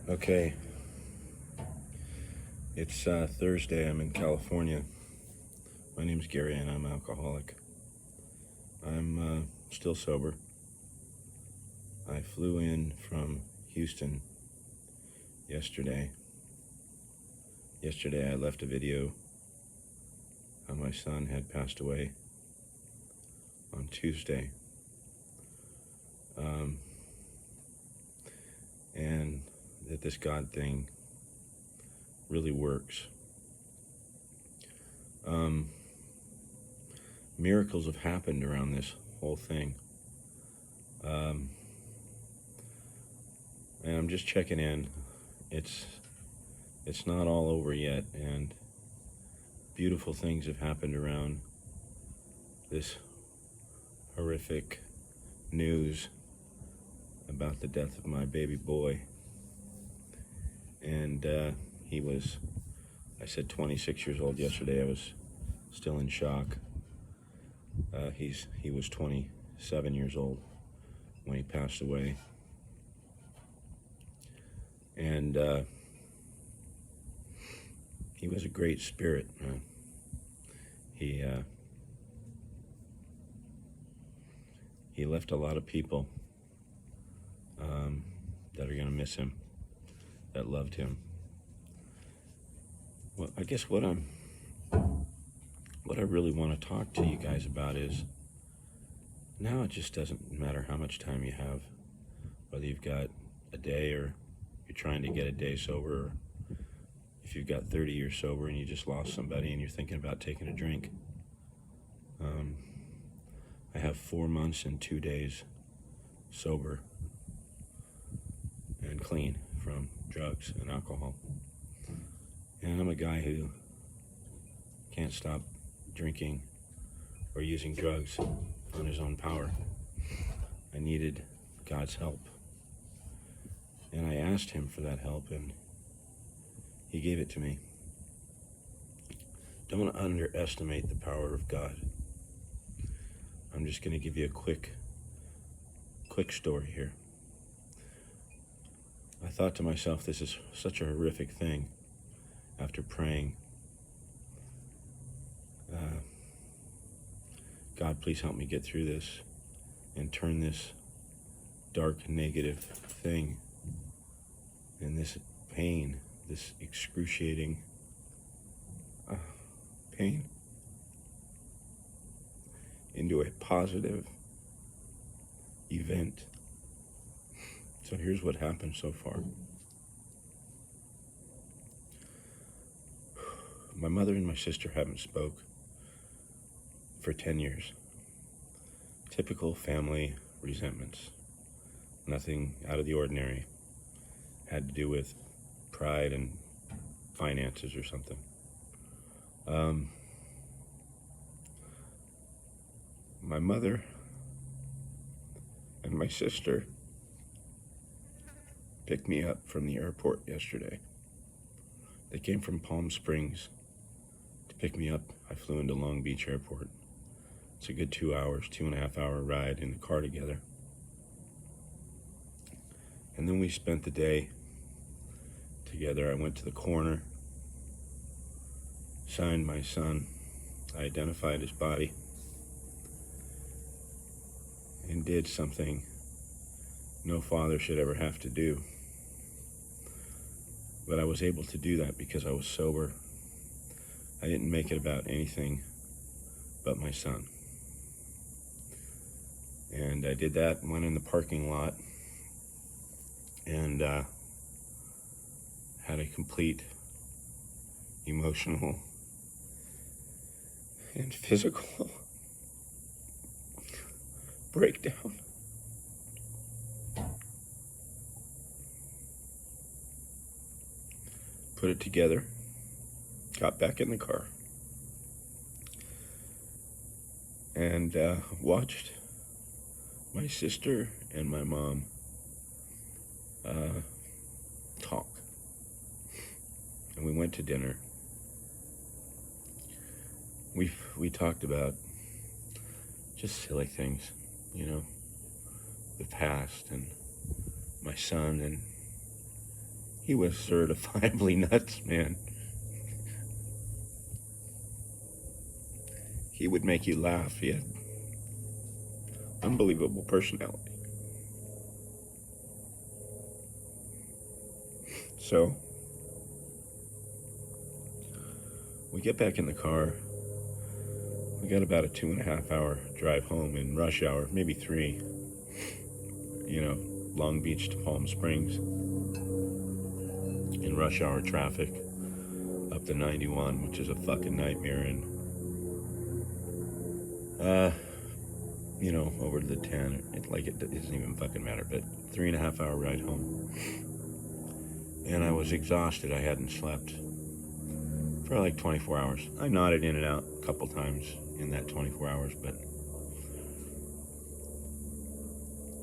Okay, it's Thursday. I'm in California. My name's Gary and I'm alcoholic. I'm still sober. I flew in from Houston yesterday. Yesterday I left a video how my son had passed away on Tuesday. And that this God thing really works. Miracles have happened around this whole thing. And I'm just checking in. It's not all over yet, and beautiful things have happened around this horrific news about the death of my baby boy. And he was, I said 26 years old yesterday. I was still in shock. He was 27 years old when he passed away. And he was a great spirit, man. He left a lot of people that are going to miss him, that loved him. Well, I guess what I really want to talk to you guys about is, now it just doesn't matter how much time you have, whether you've got a day or you're trying to get a day sober, or if you've got 30 years sober and you just lost somebody and you're thinking about taking a drink. I have 4 months and 2 days sober and clean from drugs and alcohol. And I'm a guy who can't stop drinking or using drugs on his own power. I needed God's help. And I asked him for that help, and he gave it to me. Don't underestimate the power of God. I'm just going to give you a quick story here. I thought to myself, this is such a horrific thing. After praying, God, please help me get through this and turn this dark, negative thing and this pain, this excruciating pain, into a positive event. So here's what happened so far. My mother and my sister haven't spoke for 10 years. Typical family resentments. Nothing out of the ordinary. Had to do with pride and finances or something. My mother and my sister picked me up from the airport yesterday. They came from Palm Springs to pick me up. I flew into Long Beach Airport. It's a good 2 hours, 2.5 hour ride in the car together. And then we spent the day together. I went to the corner, signed my son, I identified his body, and did something no father should ever have to do. But I was able to do that because I was sober. I didn't make it about anything but my son. And I did that, went in the parking lot, and had a complete emotional and physical breakdown. Put it together, got back in the car, and watched my sister and my mom talk. And we went to dinner. We talked about just silly things, you know, the past and my son, and He was certifiably nuts, man. He would make you laugh. He had unbelievable personality. So, we get back in the car. We got about a 2.5 hour drive home in rush hour, maybe 3. You know, Long Beach to Palm Springs. In rush hour traffic. Up the 91, which is a fucking nightmare. And, you know, over to the 10. It doesn't even fucking matter, but 3.5 hour ride home. And I was exhausted. I hadn't slept for like 24 hours. I nodded in and out a couple times in that 24 hours, but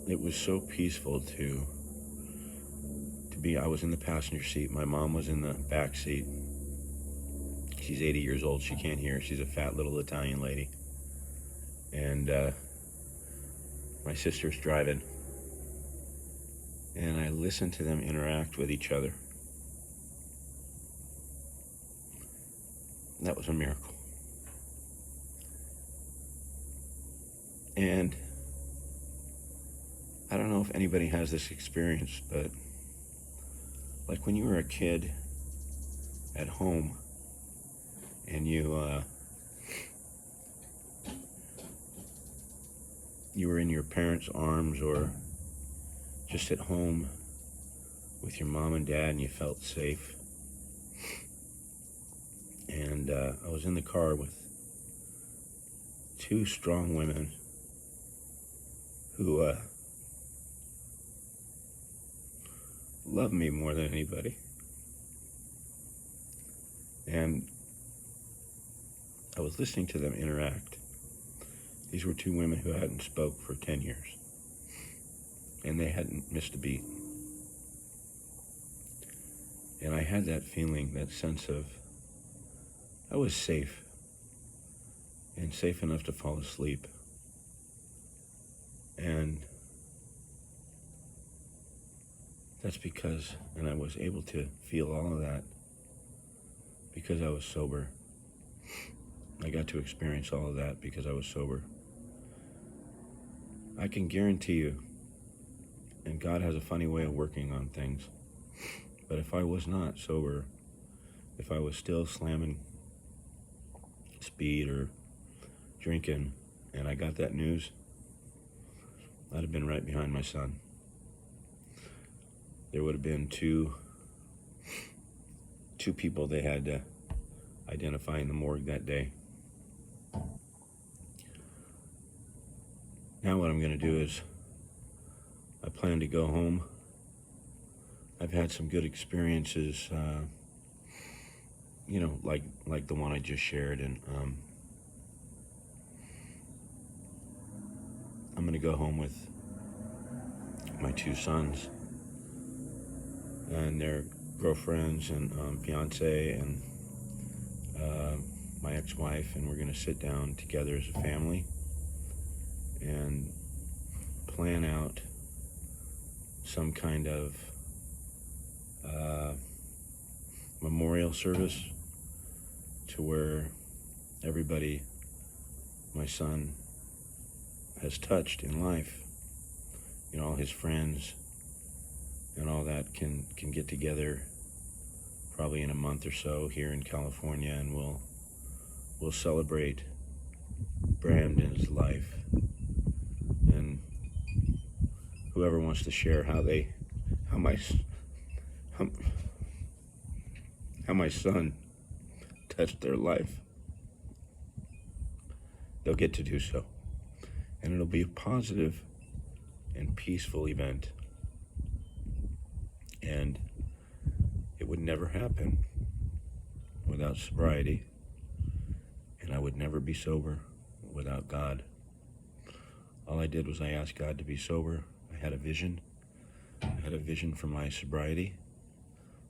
it was so peaceful to be. I was in the passenger seat. My mom was in the back seat. She's 80 years old. She can't hear. She's a fat little Italian lady. And my sister's driving. And I listened to them interact with each other. That was a miracle. And I don't know if anybody has this experience, but like when you were a kid at home and you were in your parents' arms or just at home with your mom and dad and you felt safe. And I was in the car with 2 strong women who love me more than anybody. And I was listening to them interact. These were 2 women who hadn't spoke for 10 years. And they hadn't missed a beat. And I had that feeling, that sense of, I was safe. And safe enough to fall asleep. And that's because, and I was able to feel all of that because I was sober. I got to experience all of that because I was sober. I can guarantee you, and God has a funny way of working on things, but if I was not sober, if I was still slamming speed or drinking, and I got that news, I'd have been right behind my son. There would have been two people they had to identify in the morgue that day. Now what I'm going to do is, I plan to go home. I've had some good experiences, you know, like the one I just shared, and I'm going to go home with my 2 sons and their girlfriends and fiance and my ex-wife, and we're going to sit down together as a family and plan out some kind of memorial service to where everybody my son has touched in life, you know, all his friends and all that can get together probably in a month or so here in California, and we'll celebrate Brandon's life. And whoever wants to share how my son touched their life, they'll get to do so. And it'll be a positive and peaceful event. And it would never happen without sobriety. And I would never be sober without God. All I did was I asked God to be sober. I had a vision. I had a vision for my sobriety,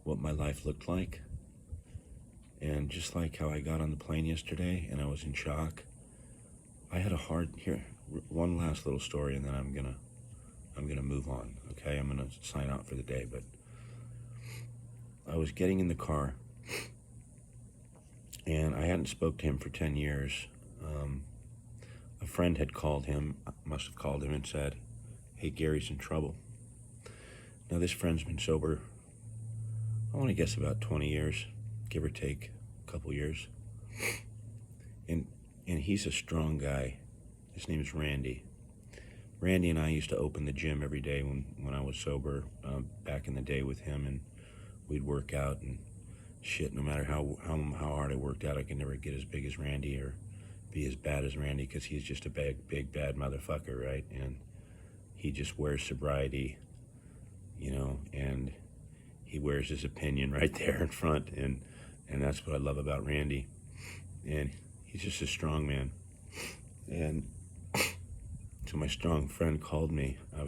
what my life looked like. And just like how I got on the plane yesterday and I was in shock, I had one last little story, and then I'm gonna move on, okay? I'm gonna sign out for the day, but I was getting in the car, and I hadn't spoke to him for 10 years. A friend had called him, must have called him and said, "Hey, Gary's in trouble." Now, this friend's been sober, I want to guess about 20 years, give or take a couple years. And he's a strong guy. His name is Randy. Randy and I used to open the gym every day when I was sober, back in the day with him, and we'd work out and shit. No matter how hard I worked out, I could never get as big as Randy or be as bad as Randy, because he's just a big bad motherfucker, right? And he just wears sobriety, and he wears his opinion right there in front, and that's what I love about Randy. And he's just a strong man. And so my strong friend called me. I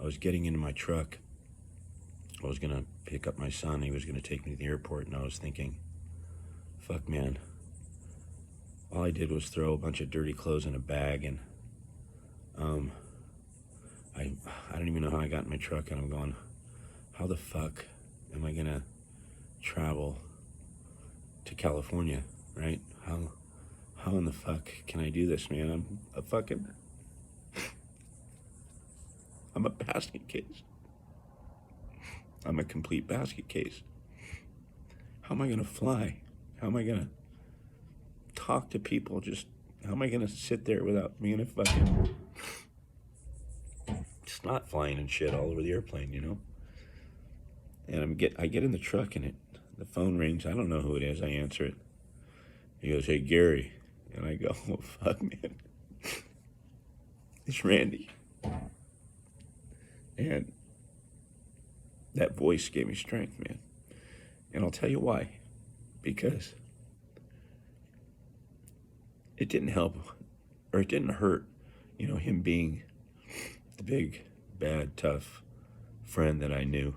was getting into my truck. I was gonna pick up my son. He was gonna take me to the airport, and I was thinking, fuck, man. All I did was throw a bunch of dirty clothes in a bag, and I don't even know how I got in my truck, and I'm going, how the fuck am I gonna travel to California, right? How in the fuck can I do this, man? I'm a basket case. I'm a complete basket case. How am I gonna fly? How am I gonna talk to people? How am I gonna sit there without being a fucking snot flying and shit all over the airplane, And I get in the truck, and the phone rings. I don't know who it is. I answer it. He goes, "Hey, Gary." And I go, "Oh, fuck, man. It's Randy." And that voice gave me strength, man. And I'll tell you why. Because it didn't help, or it didn't hurt, him being the big, bad, tough friend that I knew.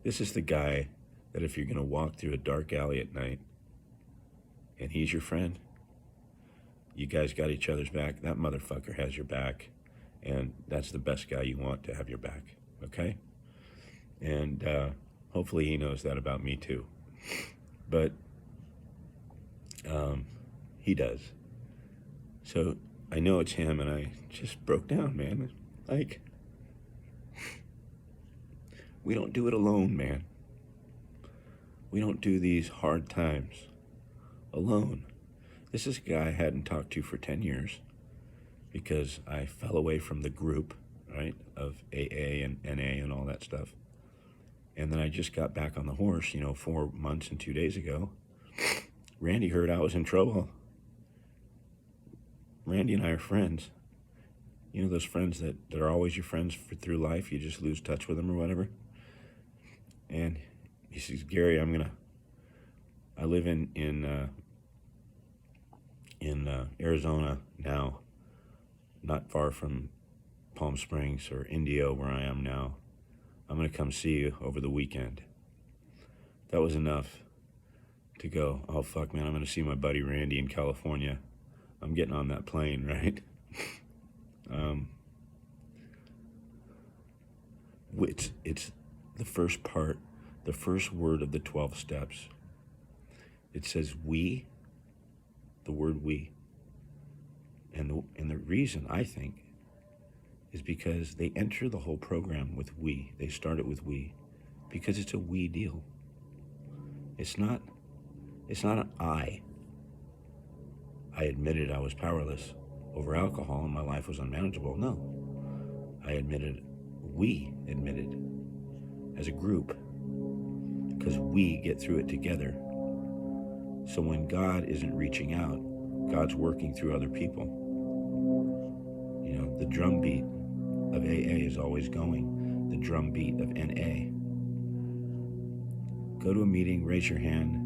This is the guy that if you're going to walk through a dark alley at night and he's your friend, you guys got each other's back. That motherfucker has your back, and that's the best guy you want to have your back, okay? And hopefully he knows that about me too. But he does. So I know it's him, and I just broke down, man. Like, we don't do it alone, man. We don't do these hard times alone. This is a guy I hadn't talked to for 10 years because I fell away from the group, right, of AA and NA and all that stuff. And then I just got back on the horse, 4 months and 2 days ago. Randy heard I was in trouble. Randy and I are friends. Those friends that are always your friends through life. You just lose touch with them or whatever. And he says, "Gary, I live in Arizona now, not far from Palm Springs or Indio, where I am now. I'm going to come see you over the weekend." That was enough to go, oh, fuck, man, I'm going to see my buddy Randy in California. I'm getting on that plane, right? It's the first part, the first word of the 12 steps. It says we, the word we. And the reason, I think, is because they enter the whole program with we. They start it with we because it's a we deal. It's not an I. I admitted I was powerless over alcohol and my life was unmanageable. No. We admitted as a group, because we get through it together. So when God isn't reaching out, God's working through other people. The drumbeat of AA is always going. The drumbeat of NA. Go to a meeting, raise your hand,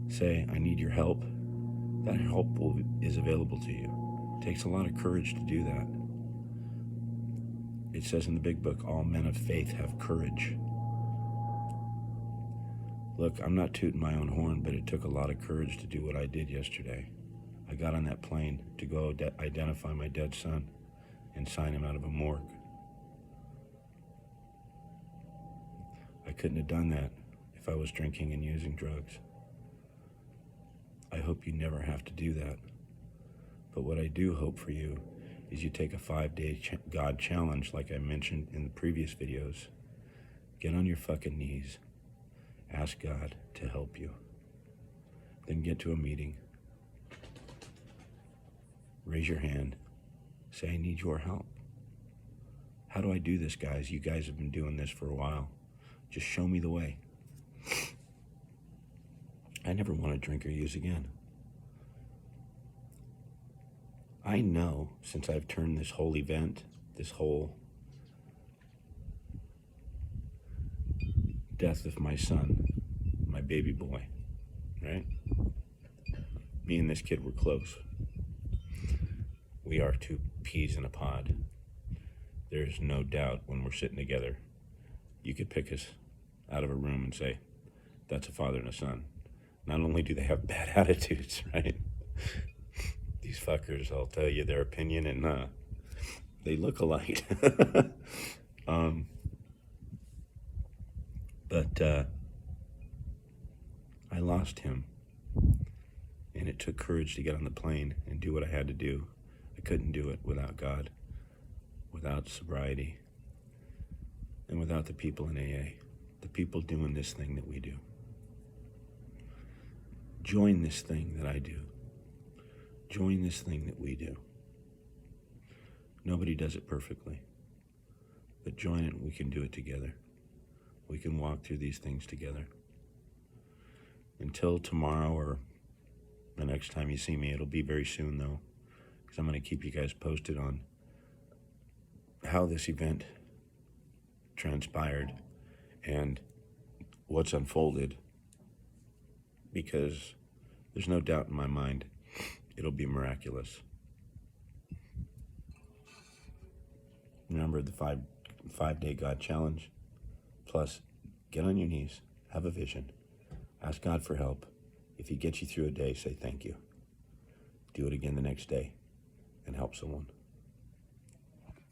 say, "I need your help." That help is available to you. It takes a lot of courage to do that. It says in the big book, all men of faith have courage. Look, I'm not tooting my own horn, but it took a lot of courage to do what I did yesterday. I got on that plane to go identify my dead son and sign him out of a morgue. I couldn't have done that if I was drinking and using drugs. I hope you never have to do that. But what I do hope for you is you take a 5-day God challenge like I mentioned in the previous videos. Get on your fucking knees. Ask God to help you. Then get to a meeting. Raise your hand. Say, I need your help. How do I do this, guys? You guys have been doing this for a while. Just show me the way. I never want to drink or use again. I know, since I've turned this whole event, this whole death of my son, my baby boy, right? Me and this kid were close. We are two peas in a pod. There's no doubt when we're sitting together, you could pick us out of a room and say, that's a father and a son. Not only do they have bad attitudes, right? These fuckers, I'll tell you their opinion, and they look alike. But I lost him, and it took courage to get on the plane and do what I had to do. I couldn't do it without God, without sobriety, and without the people in AA, the people doing this thing that we do. Join this thing that I do. Join this thing that we do. Nobody does it perfectly, but join it and we can do it together. We can walk through these things together. Until tomorrow or the next time you see me, it'll be very soon though, because I'm going to keep you guys posted on how this event transpired and what's unfolded, because there's no doubt in my mind it'll be miraculous. Remember the five-day God challenge. Plus, get on your knees, have a vision, ask God for help. If he gets you through a day, say thank you. Do it again the next day and help someone.